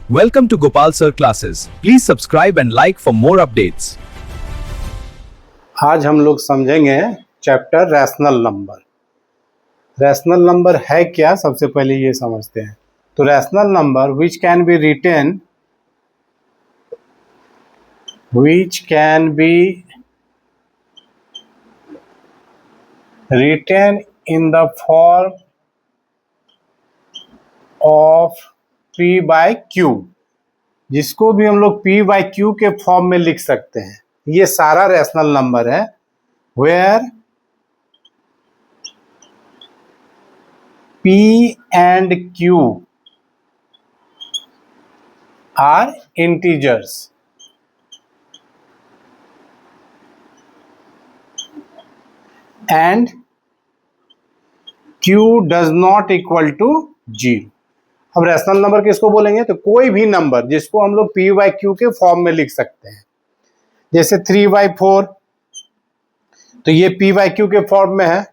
Welcome to Gopal Sir Classes. Please subscribe and like for more updates. आज हम लोग समझेंगे chapter rational number. Rational number है क्या, सबसे पहले ये समझते हैं। तो rational number which can be written in the form of p by q, जिसको भी हम लोग p बाय q के फॉर्म में लिख सकते हैं। ये सारा रैशनल नंबर है। Where p and q are integers and q does not equal to 0। अब रैशनल नंबर किसको बोलेंगे? तो कोई भी नंबर जिसको हम लोग p बाई q के फॉर्म में लिख सकते हैं। जैसे 3/4, तो ये p बाई q के फॉर्म में है।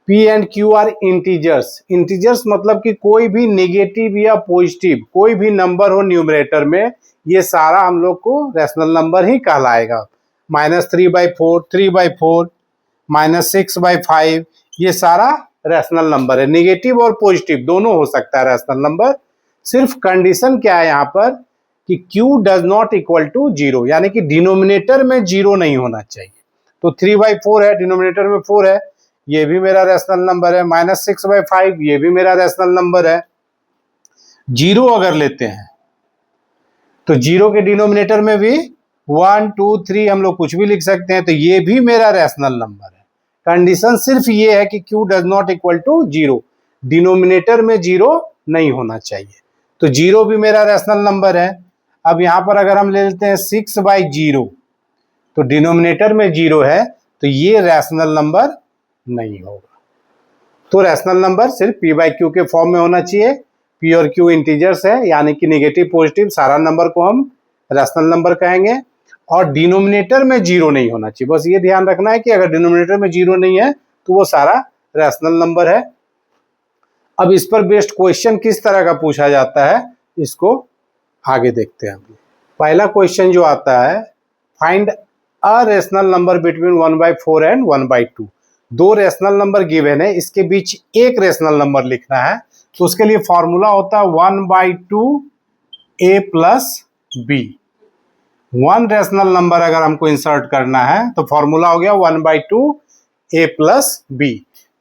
p and q are integers. Integers मतलब कि कोई भी नेगेटिव या पॉजिटिव कोई भी नंबर हो न्यूमरेटर में, ये सारा हम लोग को रैशनल नंबर ही कहलाएगा। -3/4, 3/4, -6/5, ये सारा रैशनल नंबर है। नेगेटिव और पॉजिटिव दोनों हो सकता है रैशनल नंबर। सिर्फ कंडीशन क्या है यहाँ पर कि q does not equal to 0, यानी कि डिनोमिनेटर में 0 नहीं होना चाहिए। तो 3/4 है, डिनोमिनेटर में 4 है, ये भी मेरा रैशनल नंबर है। -6/5, ये भी मेरा रैशनल नंबर है। 0 अगर लेते हैं तो 0 के डिनोमिनेटर में भी 1, 2, 3 हम लोग कुछ भी लिख सकते हैं, तो ये भी मेरा रैशनल नंबर है। कंडीशन सिर्फ ये है कि q does not equal to 0, denominator में 0 नहीं होना चाहिए। तो 0 भी मेरा रैशनल नंबर है। अब यहाँ पर अगर हम ले लेते हैं 6/0, तो डिनोमिनेटर में 0 है, तो ये रैशनल नंबर नहीं होगा। तो रैशनल नंबर सिर्फ p बाई q के फॉर्म में होना चाहिए। p और q इंटीजर्स है, यानी कि नेगेटिव पॉजिटिव सारा नंबर को हम रैशनल नंबर कहेंगे। और डिनोमिनेटर में 0 नहीं होना चाहिए। बस ये ध्यान रखना है कि अगर डिनोमिनेटर में 0 नहीं है तो वो सारा रैशनल नंबर है। अब इस पर बेस्ड क्वेश्चन किस तरह का पूछा जाता है, इसको आगे देखते हैं। पहला क्वेश्चन जो आता है, find a rational number between 1/4 and 1/2। दो रैशनल नंबर गिवन है, इसके बीच एक रैशनल नंबर लिखना है। तो उसके लिए फॉर्मूला होता है 1/2 a plus b। One rational number अगर हमको इंसर्ट करना है तो फॉर्मूला हो गया 1/2 a प्लस b।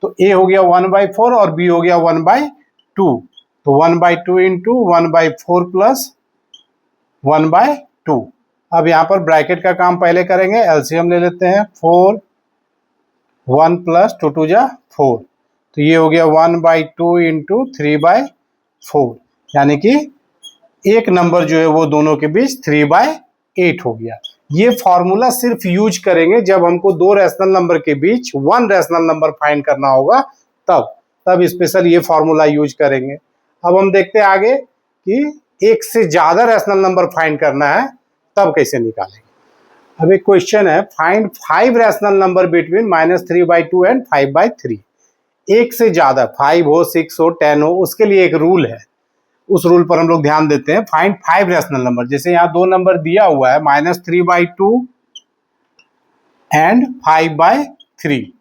तो a हो गया 1/4 और b हो गया 1/2। तो 1/2 इंटू 1/4 प्लस 1/2। अब यहाँ पर ब्रैकेट का काम पहले करेंगे, एलसीएम ले लेते हैं। 4, 1 प्लस 2 2 जा 4, तो ये हो गया 1/2 इंटू 3/4, यानी कि एक नंबर जो है वो दोनों के बीच 3/8 हो गया। ये फॉर्मूला सिर्फ यूज करेंगे जब हमको दो रैशनल नंबर के बीच वन रैशनल नंबर फाइंड करना होगा, तब स्पेशल ये फॉर्मूला यूज करेंगे। अब हम देखते हैं आगे कि एक से ज्यादा रैशनल नंबर फाइंड करना है, तब कैसे निकालेंगे। अब एक क्वेश्चन है, find 5 rational number between -3/2 and 5/3। एक से ज्यादा 5 हो, 6 हो, 10 हो, उसके लिए एक रूल है। उस रूल पर हम लोग ध्यान देते हैं। फाइंड 5 रैशनल नंबर, जैसे यहाँ दो नंबर दिया हुआ है -3/2 एंड 5/3,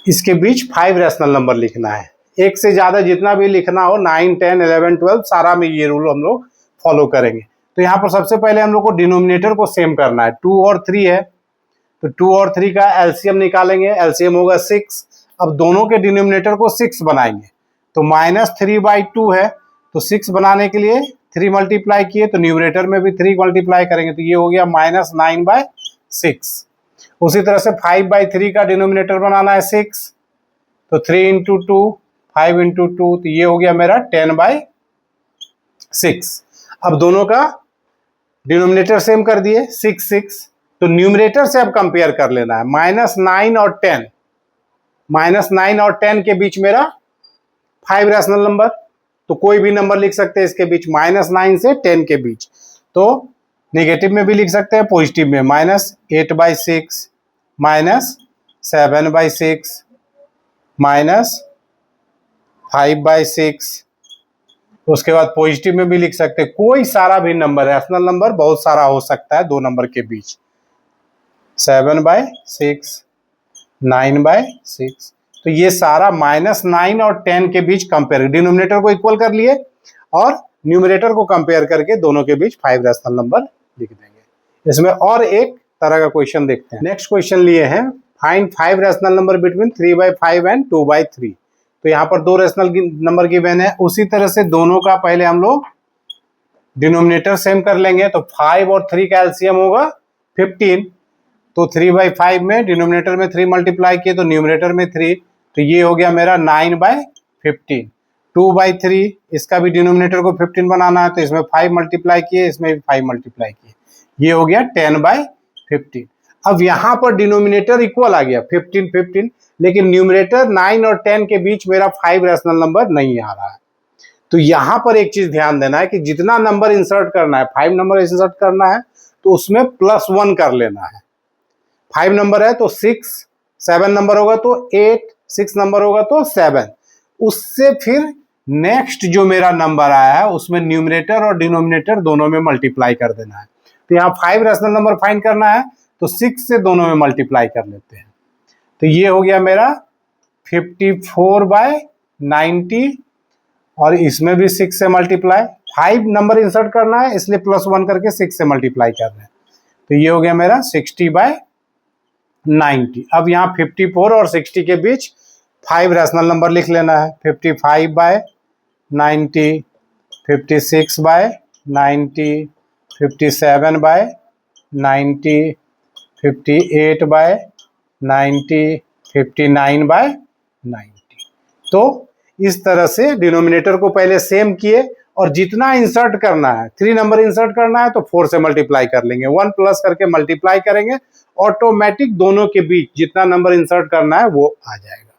इसके बीच 5 रैशनल नंबर लिखना है। एक से ज्यादा जितना भी लिखना हो, 9, 10, 11, 12 सारा में ये रूल हम लोग फॉलो करेंगे। तो यहाँ पर सबसे पहले हम लोग को डिनोमिनेटर को सेम करना है। 2 और 3 है, तो 2 और 3 का एलसीएम निकालेंगे, एलसीएम होगा 6। अब दोनों के डिनोमिनेटर को 6 बनाएंगे, तो -3/2 है, तो 6 बनाने के लिए 3 मल्टीप्लाई किए, तो न्यूमरेटर में भी 3 मल्टीप्लाई करेंगे, तो ये हो गया -9/6। उसी तरह से 5/3 का डिनोमिनेटर बनाना है 6, तो 3 इंटू 2, 5 इंटू 2, तो ये हो गया मेरा 10/6। अब दोनों का डिनोमिनेटर सेम कर दिए, 6 6, तो न्यूमरेटर से अब कंपेयर कर लेना है। -9 और 10, -9 और 10 के बीच मेरा 5 रैशनल नंबर, तो कोई भी नंबर लिख सकते हैं इसके बीच, -9 से 10 के बीच। तो नेगेटिव में भी लिख सकते हैं, पॉजिटिव में, -8/6, -7/6, -5/6, उसके बाद पॉजिटिव में भी लिख सकते हैं, कोई सारा भी नंबर, रैशनल नंबर बहुत सारा हो सकता है दो नंबर के बीच। 7/6, 9/6, तो ये सारा -9 और 10 के बीच कंपेयर, डिनोमिनेटर को इक्वल कर लिए और न्यूमरेटर को कंपेयर करके दोनों के बीच 5 रैशनल नंबर लिख देंगे। इसमें और एक तरह का क्वेश्चन देखते हैं। नेक्स्ट क्वेश्चन लिए हैं, find 5 rational number between 3/5 and 2/3। तो यहाँ पर 2 रैशनल नंबर गिवन है, उसी तरह से दोनों का पहले हम लोग डिनोमिनेटर सेम कर लेंगे। तो 5 और 3 का एलसीएम होगा 15, तो 3/5 में डिनोमिनेटर में 3 मल्टीप्लाई किए तो न्यूमरेटर में 3, तो ये हो गया मेरा 9/15। 2/3, इसका भी डिनोमिनेटर को 15 बनाना है, तो इसमें 5 मल्टीप्लाई किए, इसमें भी 5 मल्टीप्लाई किए, ये हो गया 10/15। अब यहाँ पर डिनोमिनेटर इक्वल आ गया 15, लेकिन न्यूमरेटर 9 और 10 के बीच मेरा 5 रैशनल नंबर नहीं आ रहा है। तो यहाँ पर एक चीज ध्यान देना है कि जितना नंबर इंसर्ट करना है, 5 नंबर इंसर्ट करना है, तो उसमें +1 कर लेना है। 5 नंबर है तो 6, 7 नंबर होगा तो 8, 6 नंबर होगा तो 7, उससे फिर नेक्स्ट जो मेरा नंबर आया है उसमें न्यूमरेटर और डिनोमिनेटर दोनों में मल्टीप्लाई कर देना है। तो यहाँ 5 रैशनल नंबर फाइंड करना है, तो 6 से दोनों में मल्टीप्लाई कर लेते हैं। तो ये हो गया मेरा 54/90, और इसमें भी 6 से मल्टीप्लाई, 5 नंबर इंसर्ट करना है इसलिए +1 करके 6 से मल्टीप्लाई कर रहे हैं, तो ये हो गया मेरा 60/90। अब यहाँ 54 और 60 के बीच 5 रैशनल नंबर लिख लेना है। 55/90, 56/90, 57/90, 58/90, 59/90। तो इस तरह से डिनोमिनेटर को पहले सेम किए, और जितना इंसर्ट करना है, 3 नंबर इंसर्ट करना है तो 4 से मल्टीप्लाई कर लेंगे, 1 प्लस करके मल्टीप्लाई करेंगे, ऑटोमेटिक दोनों के बीच जितना नंबर इंसर्ट करना है वो आ जाएगा।